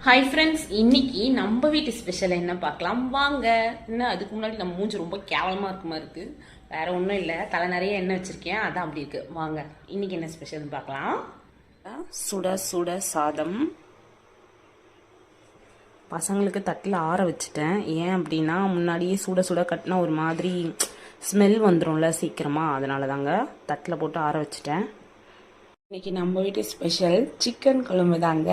Hi friends, இன்னைக்கு நம்ம வீட்டு ஸ்பெஷல் என்ன பார்க்கலாம் வாங்க. இன்னும் அதுக்கு முன்னாடி நம்ம மூஞ்சி ரொம்ப கேவலமாக இருக்குமா இருக்கு. வேற ஒன்றும் இல்லை, தலை நிறைய எண்ணெய் வச்சிருக்கேன், அதான் அப்படி இருக்கு. வாங்க இன்னைக்கு என்ன ஸ்பெஷல்னு பார்க்கலாம். சுட சுட சாதம் பசங்களுக்கு தட்டில் ஆற வச்சுட்டேன். ஏன் அப்படின்னா முன்னாடியே சுட சுட கட்டினா ஒரு மாதிரி ஸ்மெல் வந்துடும்ல சீக்கிரமாக, அதனால தாங்க தட்டில் போட்டு ஆற வச்சுட்டேன். இன்னைக்கு நம்ம வீட்டு ஸ்பெஷல் சிக்கன் குழம்பு தாங்க.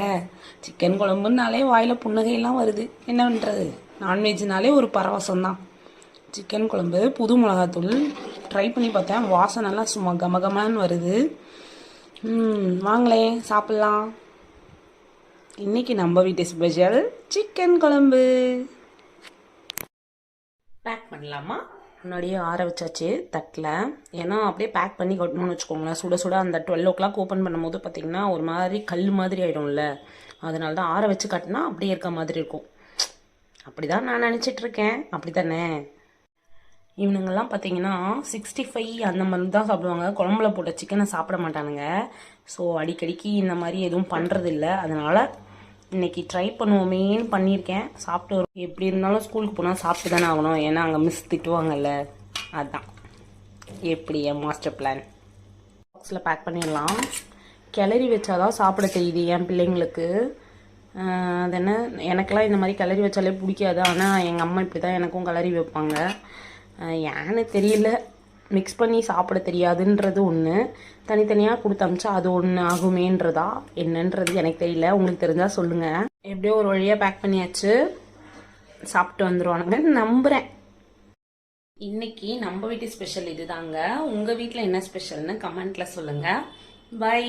சிக்கன் குழம்புனாலே வாயில் புன்னகையெல்லாம் வருது, என்ன பண்ணுறது. நான்வெஜ்னாலே ஒரு பரவசம் தான். சிக்கன் குழம்பு புது மிளகாத்தூள் ட்ரை பண்ணி பார்த்தேன், வாசனைலாம் சும்மா கமகமான்னு வருது. வாங்களே சாப்பிட்லாம். இன்னைக்கு நம்ம வீட்டு ஸ்பெஷல் சிக்கன் குழம்பு. பேக் பண்ணலாமா? முன்னாடியே ஆற வச்சாச்சு தட்டில். ஏன்னா அப்படியே பேக் பண்ணி கொட்டணும்னு வச்சுக்கோங்களேன். சுட சுட அந்த 12 o'clock ஓப்பன் பண்ணும்போது பார்த்திங்கன்னா ஒரு மாதிரி கல் மாதிரி ஆகிடும்ல, அதனால தான் ஆற வச்சு கட்டினா அப்படியே இருக்க மாதிரி இருக்கும். அப்படி தான் நான் நினச்சிட்ருக்கேன். அப்படி தானே? இவனுங்கெல்லாம் பார்த்தீங்கன்னா 65 அந்த மாதிரி தான் சாப்பிடுவாங்க. குழம்புல போட்ட சிக்கனை சாப்பிட மாட்டானுங்க. ஸோ அடிக்கடிக்கு இந்த மாதிரி எதுவும் பண்ணுறதில்ல. அதனால் இன்னைக்கு ட்ரை பண்ணுவோமேன்னு பண்ணியிருக்கேன். சாப்பிட்டு வரும். எப்படி இருந்தாலும் ஸ்கூலுக்கு போனால் சாப்பிட்டு தானே ஆகணும், ஏன்னா அங்கே மிஸ் திட்டுவாங்கல்ல. அதுதான் எப்படி என் மாஸ்டர் பிளான். பாக்ஸில் பேக் பண்ணிடலாம். கிளறி வச்சாதான் சாப்பிட தெரியுது என் பிள்ளைங்களுக்கு. அது என்ன, எனக்கெல்லாம் இந்த மாதிரி கிளறி வச்சாலே பிடிக்காது. ஆனால் எங்கள் அம்மா இப்படி தான் எனக்கும் கிளறி வைப்பாங்க. ஏன்னு தெரியல, மிக்ஸ் பண்ணி சாப்பிட தெரியாதுன்றது ஒன்று, தனித்தனியாக கொடுத்து அமிச்சா அது ஒன்று ஆகுமேன்றதா என்னன்றது எனக்கு தெரியல. உங்களுக்கு தெரிஞ்சால் சொல்லுங்கள். எப்படியோ ஒரு வழியாக பேக் பண்ணியாச்சு, சாப்பிட்டு வந்துடுவானுங்க நம்புகிறேன். இன்னைக்கு நம்ம வீட்டு ஸ்பெஷல் இதுதாங்க. உங்கள் வீட்டில் என்ன ஸ்பெஷல்னு கமெண்ட்டில் சொல்லுங்கள். பை.